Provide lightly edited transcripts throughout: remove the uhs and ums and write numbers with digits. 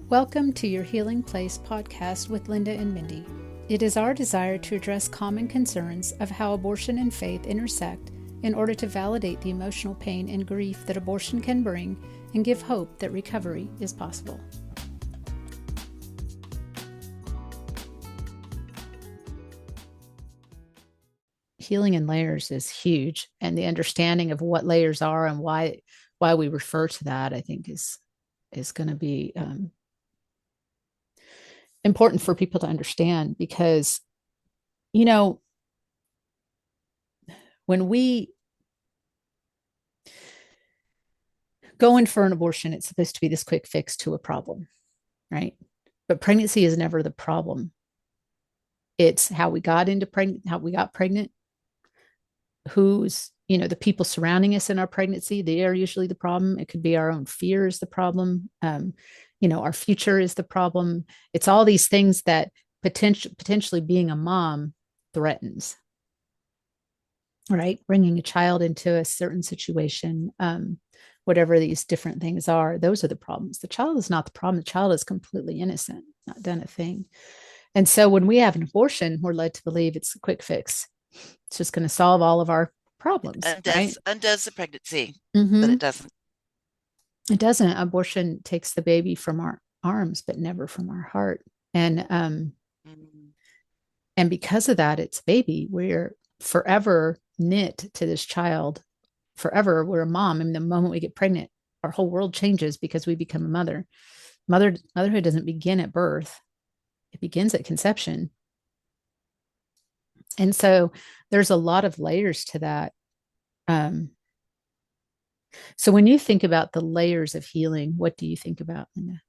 Welcome to your Healing Place podcast with Linda and Mindy. It is our desire to address common concerns of how abortion and faith intersect in order to validate the emotional pain and grief that abortion can bring and give hope that recovery is possible. Healing in layers is huge, and the understanding of what layers are and why we refer to that, I think, is going to be important for people to understand, because when we go in for an abortion, it's supposed to be this quick fix to a problem, right? But pregnancy is never the problem. It's how we got pregnant, who's, the people surrounding us in our pregnancy, they are usually the problem. It could be our own fear is the problem. Our future is the problem. It's all these things that potentially being a mom threatens, right? Bringing a child into a certain situation, whatever these different things are, those are the problems. The child is not the problem. The child is completely innocent, not done a thing. And so when we have an abortion, we're led to believe it's a quick fix. It's just going to solve all of our problems, right? Undoes the pregnancy, but Mm-hmm. it doesn't. It doesn't. Abortion takes the baby from our arms, but never from our heart. Mm. And because of that, it's baby. We're forever knit to this child. Forever, we're a mom. And the moment we get pregnant, our whole world changes because we become a mother. Motherhood doesn't begin at birth; it begins at conception. And so, there's a lot of layers to that. So, when you think about the layers of healing, what do you think about, Linda?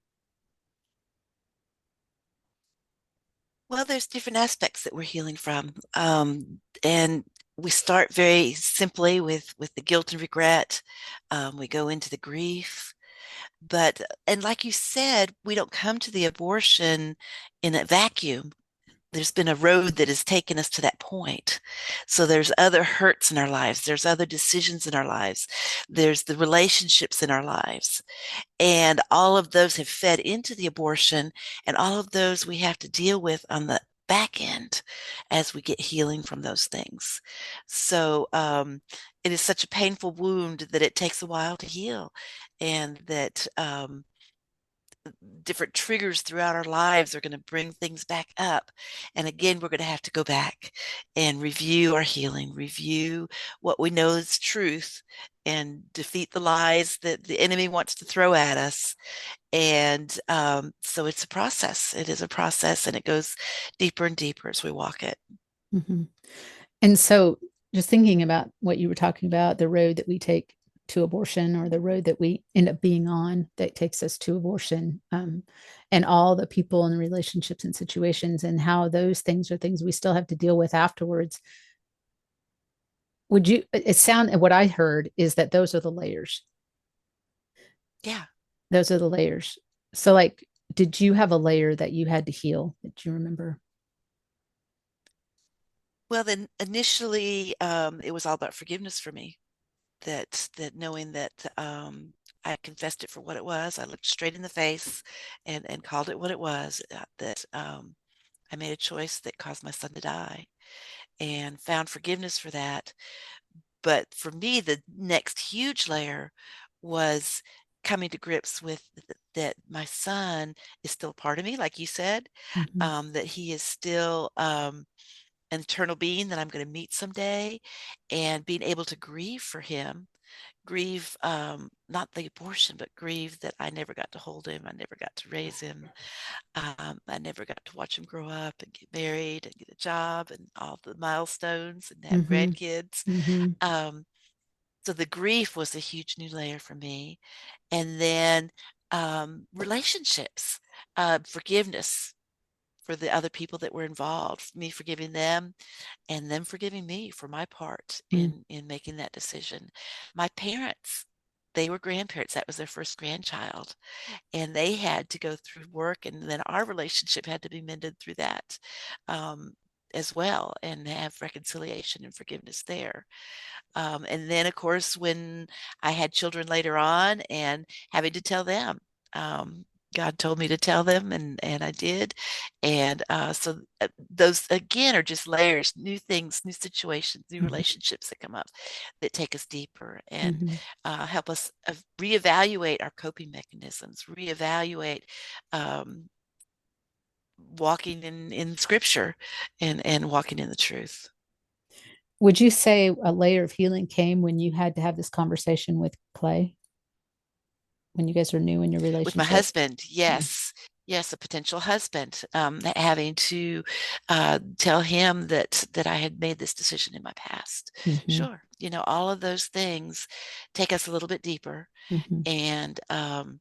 Well, there's different aspects that we're healing from. And we start very simply with the guilt and regret. We go into the grief. And like you said, we don't come to the abortion in a vacuum. There's been a road that has taken us to that point. So there's other hurts in our lives. There's other decisions in our lives. There's the relationships in our lives. And all of those have fed into the abortion, and all of those we have to deal with on the back end as we get healing from those things. So it is such a painful wound that it takes a while to heal, and that different triggers throughout our lives are going to bring things back up. And again, we're going to have to go back and review our healing, review what we know is truth, and defeat the lies that the enemy wants to throw at us. And so it's a process. It is a process, and it goes deeper and deeper as we walk it. Mm-hmm. And so, just thinking about what you were talking about, the road that we take to abortion, or the road that we end up being on that takes us to abortion, and all the people and relationships and situations, and how those things are things we still have to deal with afterwards. What I heard is that those are the layers. Yeah. Those are the layers. So, like, did you have a layer that you had to heal that you remember? Well, then initially, it was all about forgiveness for me. That knowing that I confessed it for what it was. I looked straight in the face and called it what it was. That I made a choice that caused my son to die, and found forgiveness for that. But for me, the next huge layer was coming to grips with that my son is still part of me, like you said, Mm-hmm. that he is still an eternal being that I'm going to meet someday, and being able to grieve for him, grieve not the abortion, but grieve that I never got to hold him, I never got to raise him, I never got to watch him grow up and get married and get a job and all the milestones and have Mm-hmm. grandkids. Mm-hmm. um, so the grief was a huge new layer for me. And then relationships, forgiveness for the other people that were involved, me forgiving them and them forgiving me for my part Mm-hmm. in making that decision. My parents, they were grandparents. That was their first grandchild, and they had to go through work, and then our relationship had to be mended through that, um, as well, and have reconciliation and forgiveness there. And then, of course, when I had children later on, and having to tell them, um, God told me to tell them, and I did. And so those again are just layers, new things, new situations, new Mhm. relationships that come up that take us deeper and Mhm. help us reevaluate our coping mechanisms, reevaluate um, walking in scripture and walking in the truth. Would you say a layer of healing came when you had to have this conversation with Clay, when you guys were new in your With my relationship? husband, yes. Yes, a potential husband, having to tell him that I had made this decision in my past. Mm-hmm. Sure, all of those things take us a little bit deeper, Mm-hmm. and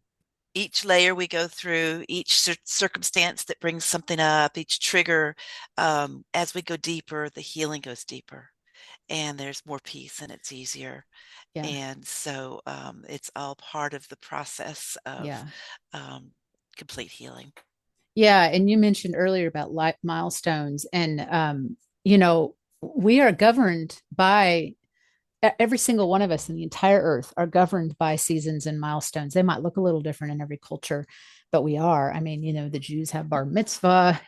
each layer we go through, each circumstance that brings something up, each trigger, as we go deeper, the healing goes deeper, and there's more peace, and it's easier. Yeah. And so it's all part of the process of Yeah. um, complete healing. Yeah. And you mentioned earlier about life milestones, and we are governed by every single one of us in the entire earth are governed by seasons and milestones. They might look a little different in every culture, but we are. I mean, the Jews have bar mitzvah,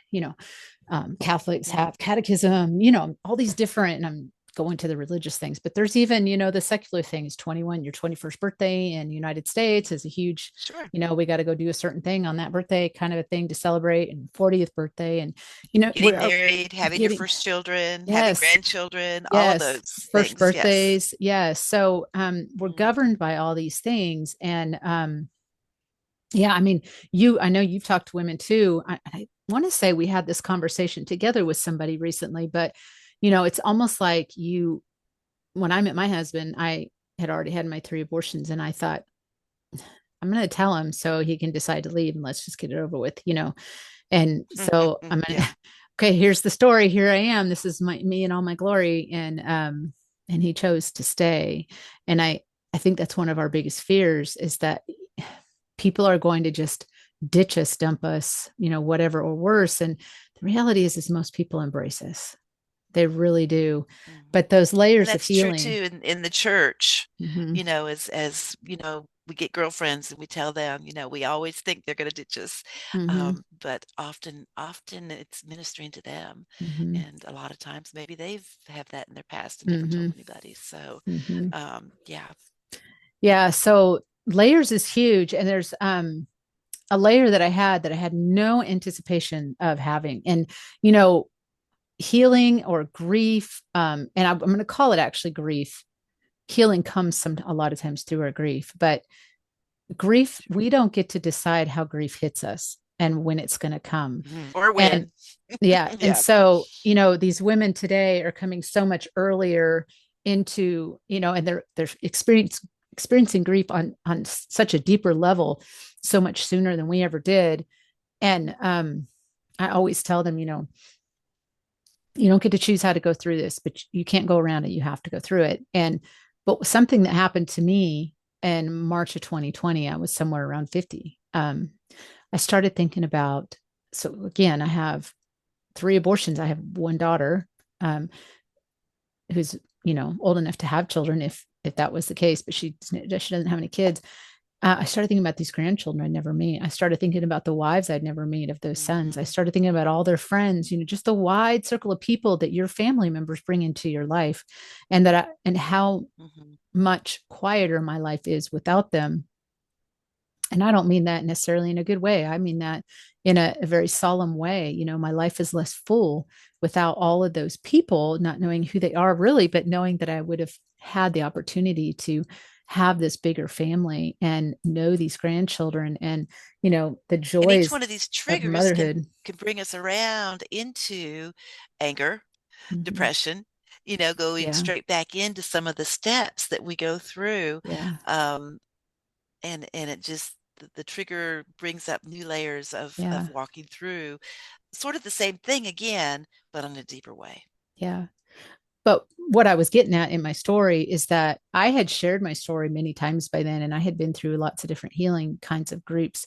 Catholics Mm-hmm. have catechism, all these different, and I'm going to the religious things, but there's even, the secular things. 21, your 21st birthday in the United States is a huge, Sure. we got to go do a certain thing on that birthday, kind of a thing to celebrate, and 40th birthday. And, Getting we're married, having your getting, first children, having yes, grandchildren, all of yes, those first things. Yes. birthdays. Yes. So we're Mm. governed by all these things. And yeah, I mean, I know you've talked to women too. I want to say we had this conversation together with somebody recently, but it's almost like when I met my husband, I had already had my 3 abortions, and I thought, I'm going to tell him so he can decide to leave and let's just get it over with. And so I'm going Yeah. to, okay, here's the story. Here I am. This is me and all my glory. And he chose to stay. And I think that's one of our biggest fears, is that people are going to just ditch us, dump us, whatever, or worse. And the reality is most people embrace us. They really do. Mhm. But those And layers of that's true healing. too in the church, Mm-hmm. as we get girlfriends and we tell them, we always think they're going to ditch us. Mm-hmm. But often it's ministering to them. Mm-hmm. And a lot of times maybe they've have that in their past and never Mm-hmm. told anybody. So, Mm-hmm. yeah. Yeah. So layers is huge. And there's a layer that I had no anticipation of having. And, you know, healing or grief, and I'm going to call it actually grief. Healing comes a lot of times through our grief, but grief, Sure. we don't get to decide how grief hits us and when it's going to come. Mhm. Or And when. yeah, and Yeah. so, these women today are coming so much earlier into, and they're experiencing grief on such a deeper level so much sooner than we ever did. And I always tell them, you don't get to choose how to go through this, but you can't go around it. You have to go through it. And but something that happened to me in March of 2020, I was somewhere around 50. I started thinking about, so again, I have 3 abortions. I have one daughter, um, who's, old enough to have children if that was the case, but she doesn't have any kids. I started thinking about these grandchildren I'd never meet. I started thinking about the wives I'd never meet of those sons. I Hmm. started thinking about all their friends, just the wide circle of people that your family members bring into your life, and how Hmm. much quieter my life is without them. And I don't mean that necessarily in a good way. I mean that in a very solemn way. My life is less full without all of those people, not knowing who they are really, but knowing that I would have had the opportunity to have this bigger family and know these grandchildren, and, the And each joys one of these of triggers can motherhood. can bring us around into anger, Mm-hmm. depression, going Yeah. straight back into some of the steps that we go through. Yeah. Um, and it just the trigger brings up new layers of Yeah. walking through sort of the same thing again, but on a deeper way. Yeah. But what I was getting at in my story is that I had shared my story many times by then, and I had been through lots of different healing kinds of groups.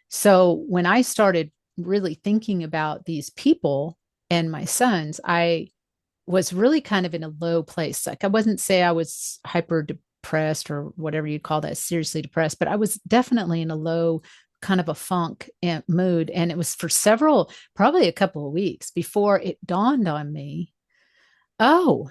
So when I started really thinking about these people and my sons, I was really kind of in a low place. Like, I wasn't say I was hyper depressed or whatever you'd call that, seriously depressed, but I was definitely in a low kind of a funk and mood. And it was for several, probably a couple of weeks before it dawned on me, oh,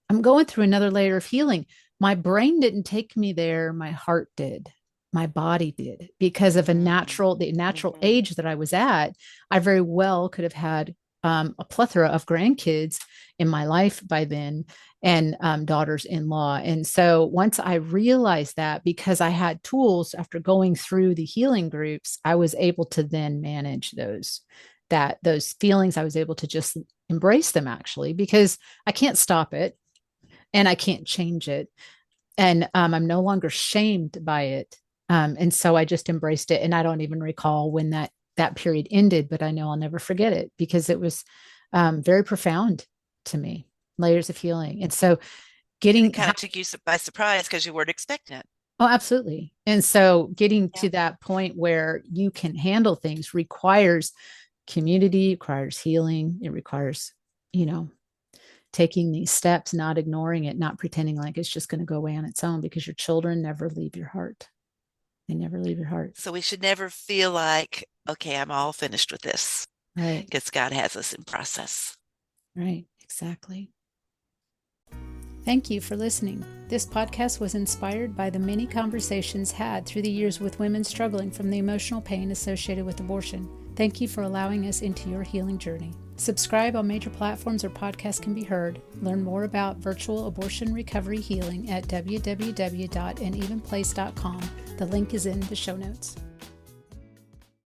I'm going through another layer of healing. My brain didn't take me there. My heart did. My body did because of the natural Mm-hmm. age that I was at. I very well could have had a plethora of grandkids in my life by then and daughters in law. And so once I realized that, because I had tools after going through the healing groups, I was able to then manage those feelings. I was able to just embrace them actually, because I can't stop it and I can't change it. And I'm no longer shamed by it. And so I just embraced it. And I don't even recall when that period ended, but I know I'll never forget it because it was very profound to me, layers of healing. And so And it getting, kind of took you by surprise because you weren't expecting it. oh, absolutely. And so getting Yeah. to that point where you can handle things requires community, requires healing. It requires, you know, taking these steps, not ignoring it, not pretending like it's just going to go away on its own, because your children never leave your heart. They never leave your heart. So we should never feel like, okay, I'm all finished with this Right. because God has us in process. Right. Exactly. Thank you for listening. This podcast was inspired by the many conversations had through the years with women struggling from the emotional pain associated with abortion. Thank you for allowing us into your healing journey. Subscribe on major platforms where podcasts can be heard. Learn more about virtual abortion recovery healing at www.anevenplace.com. The link is in the show notes.